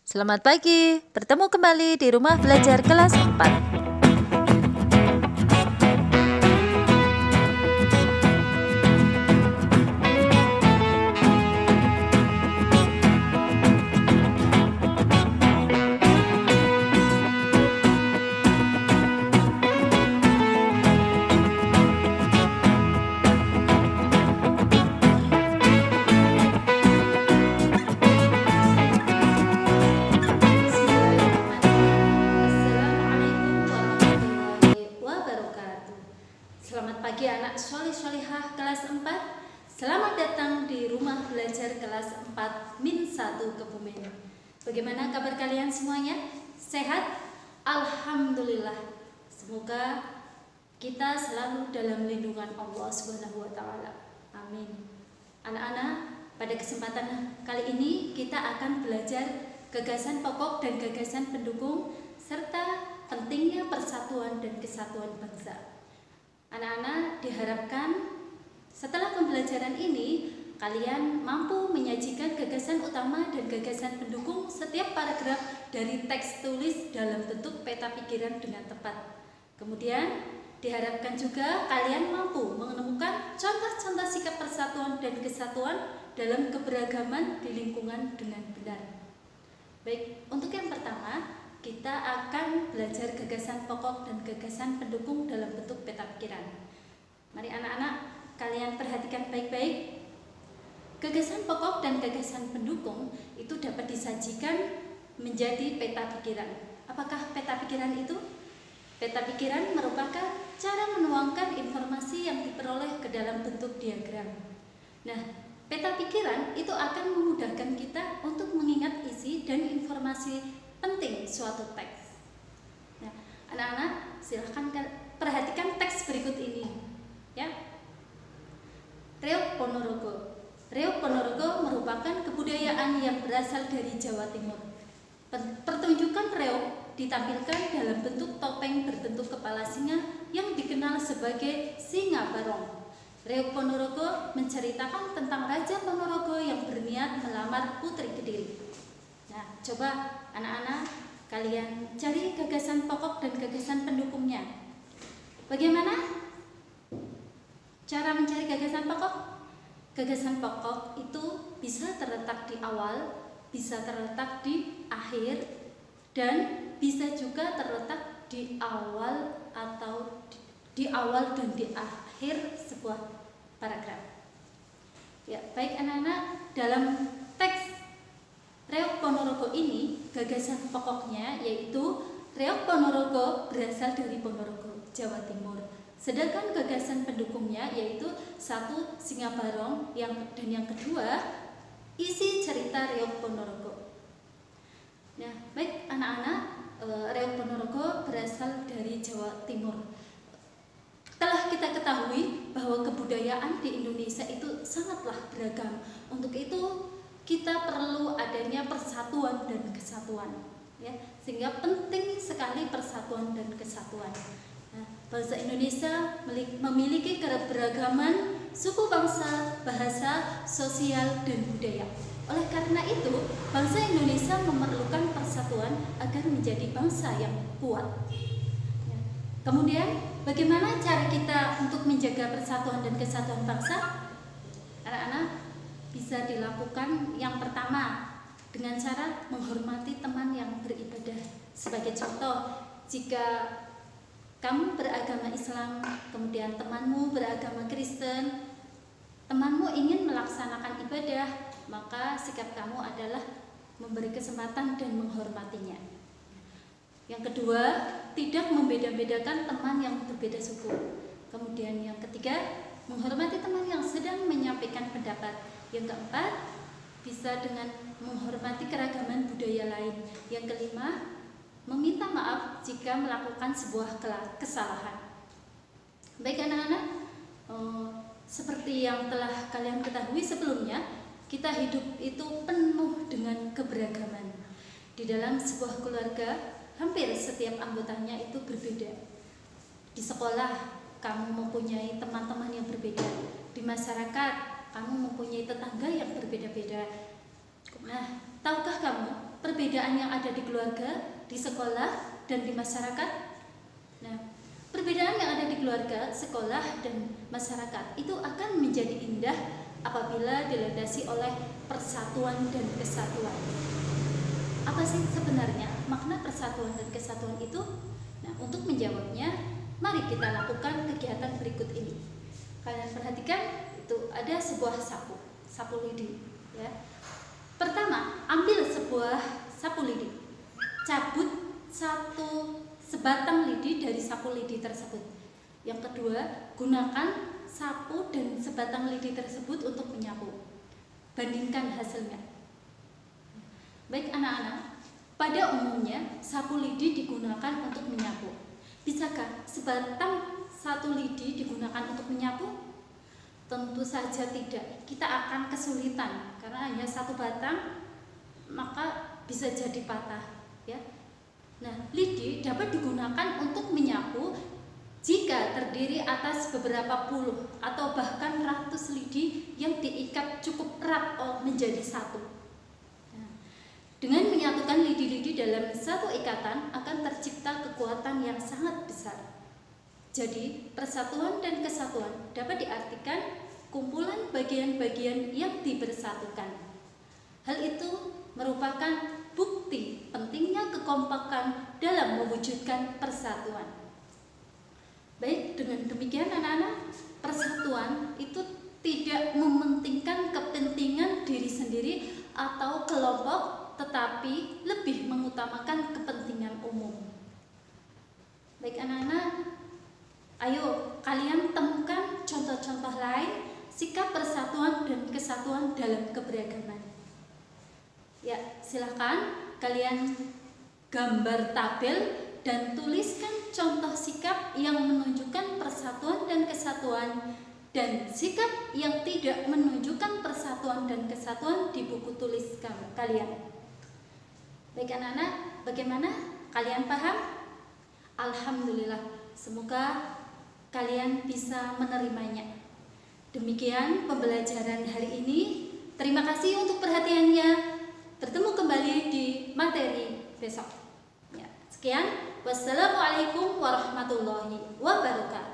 Selamat pagi, bertemu kembali di rumah belajar kelas 4. Selamat pagi anak solih-solihah kelas 4. Selamat datang di rumah belajar kelas 4 Min 1 Kebumen. Bagaimana kabar kalian semuanya? Sehat? Alhamdulillah. Semoga kita selalu dalam lindungan Allah Subhanahu wa taala. Amin. Anak-anak, pada kesempatan kali ini kita akan belajar gagasan pokok dan gagasan pendukung serta pentingnya persatuan dan kesatuan bangsa. Anak-anak diharapkan setelah pembelajaran ini kalian mampu menyajikan gagasan utama dan gagasan pendukung setiap paragraf dari teks tulis dalam bentuk peta pikiran dengan tepat. Kemudian diharapkan juga kalian mampu menemukan contoh-contoh sikap persatuan dan kesatuan dalam keberagaman di lingkungan dengan benar. Baik, untuk yang pertama kita akan belajar gagasan pokok dan gagasan pendukung dalam bentuk peta pikiran. Mari anak-anak, kalian perhatikan baik-baik. Gagasan pokok dan gagasan pendukung itu dapat disajikan menjadi peta pikiran. Apakah peta pikiran itu? Peta pikiran merupakan cara menuangkan informasi yang diperoleh ke dalam bentuk diagram. Nah, peta pikiran itu akan memudahkan kita untuk mengingat isi dan informasi penting suatu teks. Nah, anak-anak silahkan perhatikan teks berikut ini, ya. Reog Ponorogo. Reog Ponorogo merupakan kebudayaan yang berasal dari Jawa Timur. Pertunjukan reog ditampilkan dalam bentuk topeng berbentuk kepala singa yang dikenal sebagai Singa Barong. Reog Ponorogo menceritakan tentang Raja Ponorogo yang berniat melamar Putri Kediri. Nah, coba anak-anak kalian cari gagasan pokok dan gagasan pendukungnya. Bagaimana cara mencari gagasan pokok? Gagasan pokok itu bisa terletak di awal, bisa terletak di akhir, dan bisa juga terletak di awal atau di awal dan di akhir sebuah paragraf. Ya, baik anak-anak, dalam teks Reog Ponorogo ini gagasan pokoknya yaitu Reog Ponorogo berasal dari Ponorogo, Jawa Timur. Sedangkan gagasan pendukungnya yaitu satu Singa Barong dan yang kedua isi cerita Reog Ponorogo. Nah, baik anak-anak, Reog Ponorogo berasal dari Jawa Timur. Telah kita ketahui bahwa kebudayaan di Indonesia itu sangatlah beragam. Untuk itu kita perlu adanya persatuan dan kesatuan, ya, sehingga penting sekali persatuan dan kesatuan. Nah, bangsa Indonesia memiliki keberagaman suku bangsa, bahasa, sosial, dan budaya. Oleh karena itu, bangsa Indonesia memerlukan persatuan agar menjadi bangsa yang kuat. Ya. Kemudian, bagaimana cara kita untuk menjaga persatuan dan kesatuan bangsa? Anak-anak, bisa dilakukan yang pertama dengan cara menghormati teman yang beribadah. Sebagai contoh, jika kamu beragama Islam, kemudian temanmu beragama Kristen, temanmu ingin melaksanakan ibadah, maka sikap kamu adalah memberi kesempatan dan menghormatinya. Yang kedua, tidak membeda-bedakan teman yang berbeda suku. Kemudian yang ketiga, menghormati teman yang sedang menyampaikan pendapat. Yang keempat, bisa dengan menghormati keragaman budaya lain. Yang kelima, meminta maaf jika melakukan sebuah kesalahan. Baik anak-anak, seperti yang telah kalian ketahui sebelumnya, kita hidup itu penuh dengan keberagaman. Di dalam sebuah keluarga, hampir setiap anggotanya itu berbeda. Di sekolah, kamu mempunyai teman-teman yang berbeda. Di masyarakat, kamu mempunyai tetangga yang berbeda-beda. Nah, tahukah kamu perbedaan yang ada di keluarga, di sekolah, dan di masyarakat? Nah, perbedaan yang ada di keluarga, sekolah, dan masyarakat itu akan menjadi indah apabila dilandasi oleh persatuan dan kesatuan. Apa sih sebenarnya makna persatuan dan kesatuan itu? Nah, untuk menjawabnya, mari kita lakukan kegiatan berikut ini. Kalian perhatikan, itu ada sebuah sapu lidi. Ya. Pertama, ambil sebuah sapu lidi, cabut sebatang lidi dari sapu lidi tersebut. Yang kedua, gunakan sapu dan sebatang lidi tersebut untuk menyapu. Bandingkan hasilnya. Baik anak-anak, pada umumnya sapu lidi digunakan untuk menyapu. Bisakah sebatang satu lidi digunakan untuk menyapu? Tentu saja tidak. Kita akan kesulitan karena hanya satu batang, maka bisa jadi patah, ya. Nah, lidi dapat digunakan untuk menyapu jika terdiri atas beberapa puluh atau bahkan ratus lidi yang diikat cukup erat menjadi satu. Nah, dengan menyatukan lidi-lidi dalam satu ikatan akan tercipta kekuatan yang sangat besar. Jadi, persatuan dan kesatuan dapat diartikan kumpulan bagian-bagian yang dipersatukan. Hal itu merupakan bukti pentingnya kekompakan dalam mewujudkan persatuan. Baik, dengan demikian anak-anak, persatuan itu tidak mementingkan kepentingan diri sendiri atau kelompok, tetapi lebih mengutamakan kepentingan umum. Baik anak-anak, ayo kalian temukan contoh-contoh lain sikap persatuan dan kesatuan dalam keberagaman. Ya, silakan kalian gambar tabel dan tuliskan contoh sikap yang menunjukkan persatuan dan kesatuan dan sikap yang tidak menunjukkan persatuan dan kesatuan di buku tulis kalian. Baik anak-anak, bagaimana? Kalian paham? Alhamdulillah, semoga kalian bisa menerimanya. Demikian pembelajaran hari ini. Terima kasih untuk perhatiannya. Bertemu kembali di materi besok. Ya, sekian. Wassalamualaikum warahmatullahi wabarakatuh.